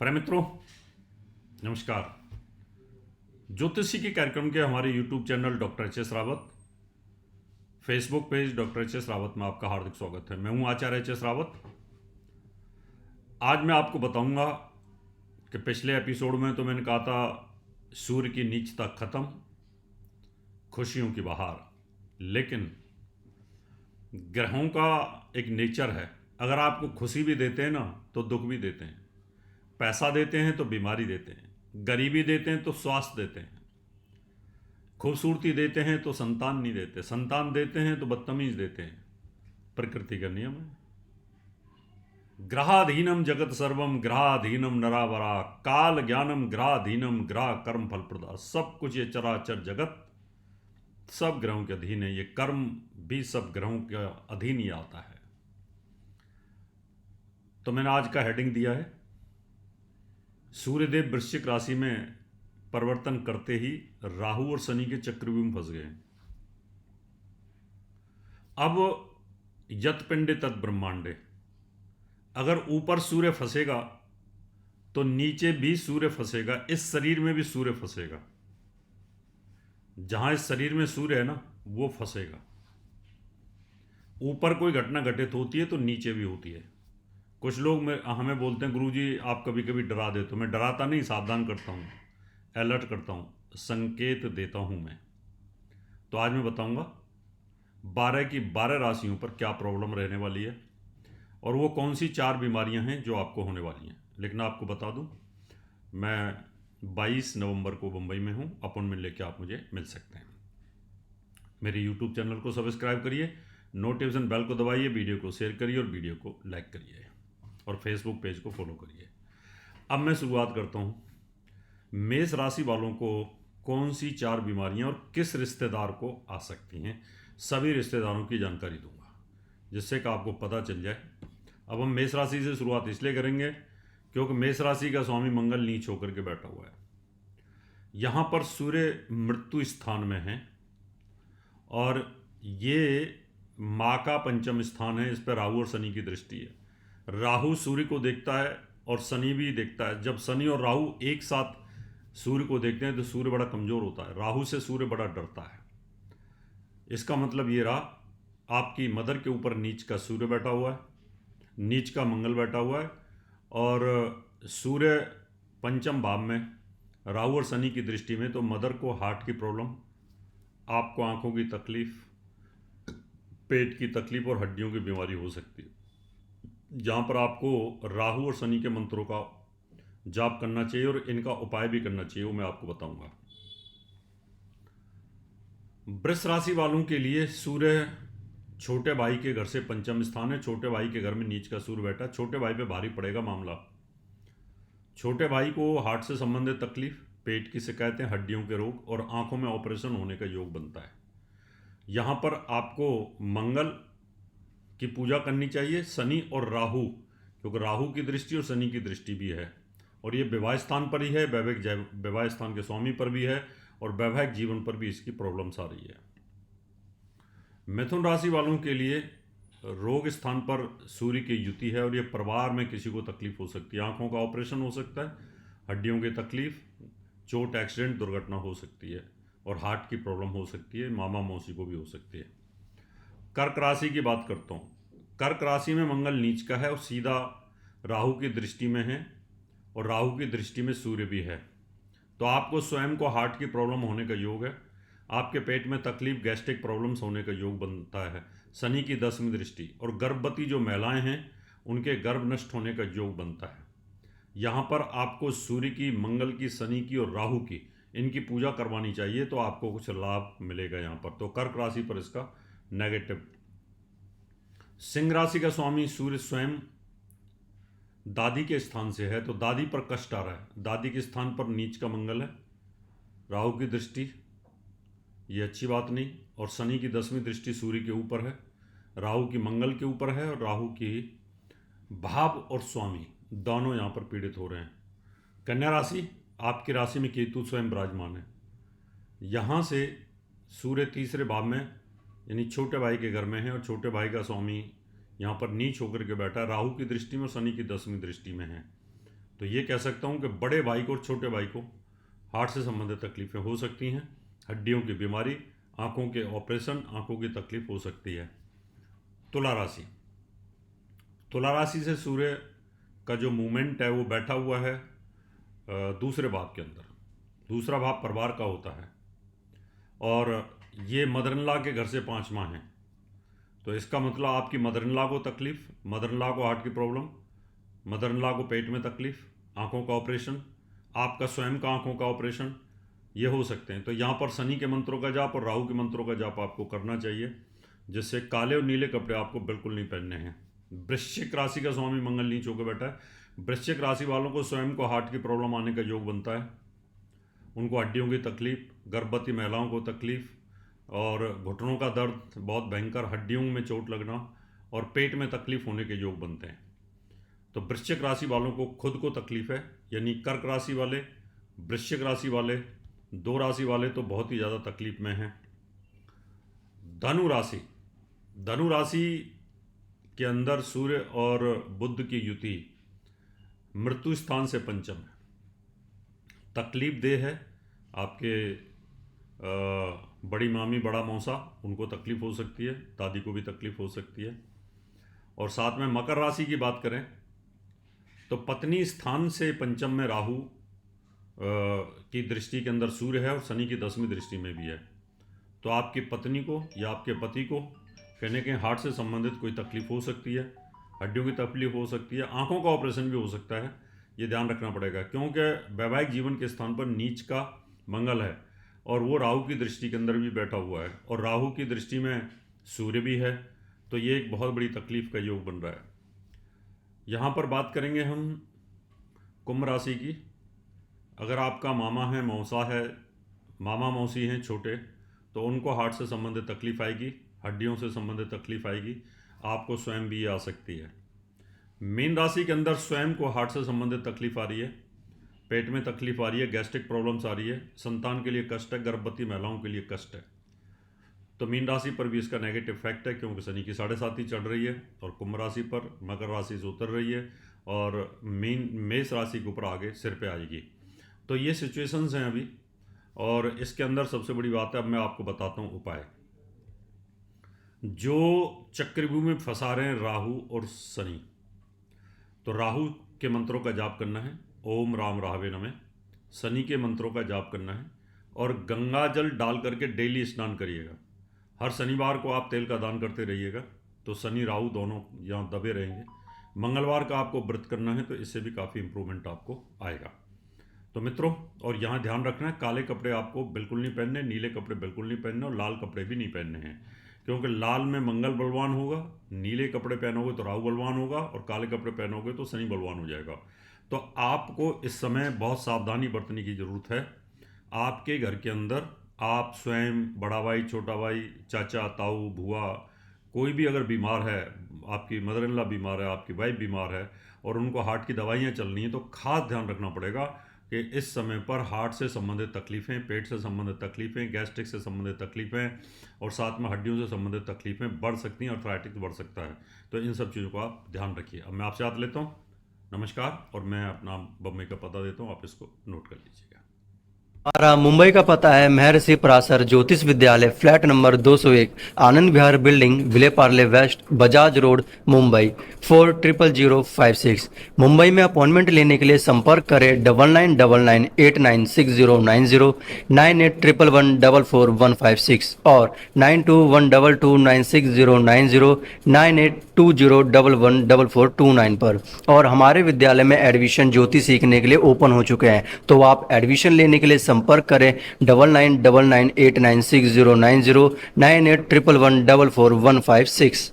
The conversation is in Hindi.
प्रिय मित्रों, नमस्कार। ज्योतिषी के कार्यक्रम के हमारे YouTube channel doctor H S Rawat, Facebook page doctor H S Rawat में आपका हार्दिक स्वागत है। मैं हूं आचार्य एच एस रावत। आज मैं आपको बताऊंगा कि पिछले एपिसोड में तो मैंने कहा था सूर्य की नीचता खत्म, खुशियों की बहार। लेकिन ग्रहों का एक नेचर है, अगर आपको खुशी भी देते हैं ना तो दुख भी देते हैं, पैसा देते हैं तो बीमारी देते हैं, गरीबी देते हैं तो स्वास्थ्य देते हैं, खूबसूरती देते हैं तो संतान नहीं देते, संतान देते हैं तो बदतमीज देते हैं। प्रकृति का नियम है। ग्रहाधीनम जगत सर्वम ग्रहाधीनम नरावरा काल ज्ञानम ग्रहाधीनम ग्रह कर्म फल प्रदा। सब कुछ ये चराचर जगत सब ग्रहों के अधीन है। ये कर्म भी सब ग्रहों के अधीन ही आता है। तो मैंने आज का हेडिंग दिया है, सूर्यदेव वृश्चिक राशि में परिवर्तन करते ही राहु और शनि के चक्रव्यूह में फंस गए। अब यत पिंडे तत् ब्रह्मांडे, अगर ऊपर सूर्य फंसेगा तो नीचे भी सूर्य फंसेगा, इस शरीर में भी सूर्य फंसेगा। जहां इस शरीर में सूर्य है ना, वो फंसेगा। ऊपर कोई घटना घटित होती है तो नीचे भी होती है। कुछ लोग हमें बोलते हैं, गुरुजी आप कभी कभी डरा देते हो। मैं डराता नहीं, सावधान करता हूँ, अलर्ट करता हूँ, संकेत देता हूँ मैं। तो आज मैं बताऊंगा 12 की 12 राशियों पर क्या प्रॉब्लम रहने वाली है और वो कौन सी 4 बीमारियां हैं जो आपको होने वाली हैं। लेकिन आपको बता दूं, मैं 22 नवंबर को मुंबई में हूँ। अपॉइंटमेंट लेके आप मुझे मिल सकते हैं। मेरे यूट्यूब चैनल को सब्सक्राइब करिए, नोटिफिकेशन बेल को दबाइए, वीडियो को शेयर करिए और वीडियो को लाइक करिए और फेसबुक पेज को फॉलो करिए। अब मैं शुरुआत करता हूँ। मेष राशि वालों को कौन सी 4 बीमारियां और किस रिश्तेदार को आ सकती हैं, सभी रिश्तेदारों की जानकारी दूंगा, जिससे कि आपको पता चल जाए। अब हम मेष राशि से शुरुआत इसलिए करेंगे क्योंकि मेष राशि का स्वामी मंगल नीच होकर के बैठा हुआ है। यहाँ पर सूर्य मृत्यु स्थान में है और ये माँ का पंचम स्थान है। इस पर राहु और शनि की दृष्टि है। राहु सूर्य को देखता है और शनि भी देखता है। जब शनि और राहु एक साथ सूर्य को देखते हैं तो सूर्य बड़ा कमजोर होता है, राहु से सूर्य बड़ा डरता है। इसका मतलब ये रहा, आपकी मदर के ऊपर नीच का सूर्य बैठा हुआ है, नीच का मंगल बैठा हुआ है और सूर्य पंचम भाव में, राहु और शनि की दृष्टि में। तो मदर को हार्ट की प्रॉब्लम, आपको आंखों की तकलीफ, पेट की तकलीफ और हड्डियों की बीमारी हो सकती है। जहाँ पर आपको राहु और शनि के मंत्रों का जाप करना चाहिए और इनका उपाय भी करना चाहिए, वो मैं आपको बताऊंगा। वृष राशि वालों के लिए सूर्य छोटे भाई के घर से पंचम स्थान है। छोटे भाई के घर में नीच का सूर्य बैठा। छोटे भाई पे भारी पड़ेगा मामला। छोटे भाई को हार्ट से संबंधित तकलीफ, पेट की शिकायतें, हड्डियों के रोग और आंखों में ऑपरेशन होने का योग बनता है। यहाँ पर आपको मंगल की पूजा करनी चाहिए, शनि और राहु, क्योंकि राहु की दृष्टि और शनि की दृष्टि भी है और ये विवाह स्थान पर ही है, वैवाहिक विवाह स्थान के स्वामी पर भी है और वैवाहिक जीवन पर भी इसकी प्रॉब्लम्स आ रही है। मिथुन राशि वालों के लिए रोग स्थान पर सूर्य की युति है और ये परिवार में किसी को तकलीफ हो सकती है। आंखों का ऑपरेशन हो सकता है, हड्डियों की तकलीफ, चोट, एक्सीडेंट, दुर्घटना हो सकती है और हार्ट की प्रॉब्लम हो सकती है, मामा मौसी को भी हो सकती है। कर्क राशि की बात करता हूँ। कर्क राशि में मंगल नीच का है और सीधा राहु की दृष्टि में है और राहु की दृष्टि में सूर्य भी है। तो आपको स्वयं को हार्ट की प्रॉब्लम होने का योग है। आपके पेट में तकलीफ, गैस्ट्रिक प्रॉब्लम्स होने का योग बनता है। शनि की 10वीं दृष्टि और गर्भवती जो महिलाएं हैं उनके गर्भ नष्ट होने का योग बनता है। यहाँ पर आपको सूर्य की, मंगल की, शनि की और राहु की, इनकी पूजा करवानी चाहिए, तो आपको कुछ लाभ मिलेगा यहाँ पर। तो कर्क राशि पर इसका नेगेटिव। सिंह राशि का स्वामी सूर्य स्वयं दादी के स्थान से है, तो दादी पर कष्ट आ रहा है। दादी के स्थान पर नीच का मंगल है, राहु की दृष्टि, ये अच्छी बात नहीं। और शनि की 10वीं दृष्टि सूर्य के ऊपर है, राहु की मंगल के ऊपर है और राहु की भाव और स्वामी दोनों यहाँ पर पीड़ित हो रहे हैं। कन्या राशि, आपकी राशि में केतु स्वयं विराजमान है। यहाँ से सूर्य तीसरे भाव में यानी छोटे भाई के घर में है और छोटे भाई का स्वामी यहाँ पर नीच होकर के बैठा है, राहु की दृष्टि में और शनि की 10वीं दृष्टि में है। तो ये कह सकता हूँ कि बड़े भाई को और छोटे भाई को हार्ट से संबंधित तकलीफ़ें हो सकती हैं, हड्डियों की बीमारी, आँखों के ऑपरेशन, आँखों की तकलीफ हो सकती है। तुला राशि, तुला राशि से सूर्य का जो मूवमेंट है वो बैठा हुआ है दूसरे भाव के अंदर। दूसरा भाव परिवार का होता है और ये मदर इन लॉ के घर से 5वां है। तो इसका मतलब आपकी मदर इन लॉ को तकलीफ, मदर इन लॉ को हार्ट की प्रॉब्लम, मदर इन लॉ को पेट में तकलीफ, आँखों का ऑपरेशन, आपका स्वयं का आँखों का ऑपरेशन, ये हो सकते हैं। तो यहाँ पर शनि के मंत्रों का जाप और राहु के मंत्रों का जाप आपको करना चाहिए, जिससे काले और नीले कपड़े आपको बिल्कुल नहीं पहनने हैं। वृश्चिक राशि का स्वामी मंगल नीच होकर बैठा है। वृश्चिक राशि वालों को स्वयं को हार्ट की प्रॉब्लम आने का योग बनता है। उनको हड्डियों की तकलीफ, गर्भवती महिलाओं को तकलीफ और घुटनों का दर्द बहुत भयंकर, हड्डियों में चोट लगना और पेट में तकलीफ होने के योग बनते हैं। तो वृश्चिक राशि वालों को खुद को तकलीफ है, यानी कर्क राशि वाले, वृश्चिक राशि वाले, 2 राशि वाले तो बहुत ही ज़्यादा तकलीफ में हैं। धनु राशि, धनु राशि के अंदर सूर्य और बुध की युति मृत्यु स्थान से पंचम है। तकलीफ देह है। आपके बड़ी मामी, बड़ा मौसा, उनको तकलीफ हो सकती है, दादी को भी तकलीफ हो सकती है। और साथ में मकर राशि की बात करें तो पत्नी स्थान से पंचम में राहु की दृष्टि के अंदर सूर्य है और शनि की 10वीं दृष्टि में भी है। तो आपकी पत्नी को या आपके पति को कहने के हार्ट से संबंधित कोई तकलीफ हो सकती है, हड्डियों की तकलीफ हो सकती है, आँखों का ऑपरेशन भी हो सकता है। ये ध्यान रखना पड़ेगा, क्योंकि वैवाहिक जीवन के स्थान पर नीच का मंगल है और वो राहु की दृष्टि के अंदर भी बैठा हुआ है और राहु की दृष्टि में सूर्य भी है। तो ये एक बहुत बड़ी तकलीफ का योग बन रहा है। यहाँ पर बात करेंगे हम कुंभ राशि की। अगर आपका मामा है, मौसा है, मामा मौसी हैं छोटे, तो उनको हार्ट से संबंधित तकलीफ आएगी, हड्डियों से संबंधित तकलीफ आएगी, आपको स्वयं भी आ सकती है। मीन राशि के अंदर स्वयं को हार्ट से संबंधित तकलीफ आ रही है, पेट में तकलीफ आ रही है, गैस्ट्रिक प्रॉब्लम्स आ रही है, संतान के लिए कष्ट है, गर्भवती महिलाओं के लिए कष्ट है। तो मीन राशि पर भी इसका नेगेटिव इफेक्ट है, क्योंकि शनि की 7.5 चढ़ रही है और कुंभ राशि पर मकर राशि से उतर रही है और मेष राशि के ऊपर आगे सिर पे आएगी। तो ये सिचुएशंस हैं अभी। और इसके अंदर सबसे बड़ी बात है, अब मैं आपको बताता हूँ उपाय। जो चक्रव्यूह में फंसा रहे हैं राहु और शनि, तो राहु के मंत्रों का जाप करना है, ओम राम राहवे नमः। शनि के मंत्रों का जाप करना है और गंगा जल डाल करके डेली स्नान करिएगा। हर शनिवार को आप तेल का दान करते रहिएगा, तो शनि राहु दोनों यहाँ दबे रहेंगे। मंगलवार का आपको व्रत करना है, तो इससे भी काफ़ी इंप्रूवमेंट आपको आएगा। तो मित्रों, और यहाँ ध्यान रखना है, काले कपड़े आपको बिल्कुल नहीं पहनने, नीले कपड़े बिल्कुल नहीं पहनने और लाल कपड़े भी नहीं पहनने हैं, क्योंकि लाल में मंगल बलवान होगा, नीले कपड़े पहनोगे तो राहु बलवान होगा और काले कपड़े पहनोगे तो शनि बलवान हो जाएगा। तो आपको इस समय बहुत सावधानी बरतने की ज़रूरत है। आपके घर के अंदर आप स्वयं, बड़ा भाई, छोटा भाई, चाचा, ताऊ, बुआ, कोई भी अगर बीमार है, आपकी मदर इन लॉ बीमार है, आपकी वाइफ बीमार है और उनको हार्ट की दवाइयाँ चल रही हैं, तो खास ध्यान रखना पड़ेगा कि इस समय पर हार्ट से संबंधित तकलीफ़ें, पेट से संबंधित तकलीफ़ें, गैस्ट्रिक से संबंधित तकलीफ़ें और साथ में हड्डियों से संबंधित तकलीफ़ें बढ़ सकती हैं, आर्थराइटिस बढ़ सकता है। तो इन सब चीज़ों को आप ध्यान रखिए। अब मैं आपसे याद लेता हूँ, नमस्कार, और मैं अपना बम्बई का पता देता हूँ, आप इसको नोट कर लीजिएगा। हमारा मुंबई का पता है महर्षि पराशर ज्योतिष विद्यालय, flat number 201, Anand Vihar building, Vile Parle waste, Bajaj road, Mumbai 400056। Mumbai में अपॉइंटमेंट लेने के लिए संपर्क करें 9999896090, 9811144156 और 9212296090, 9820114429 पर। और हमारे विद्यालय में एडमिशन ज्योतिष सीखने के लिए ओपन हो चुके हैं, तो आप एडमिशन लेने के लिए संपर्क करें 9999896090, 9811144156।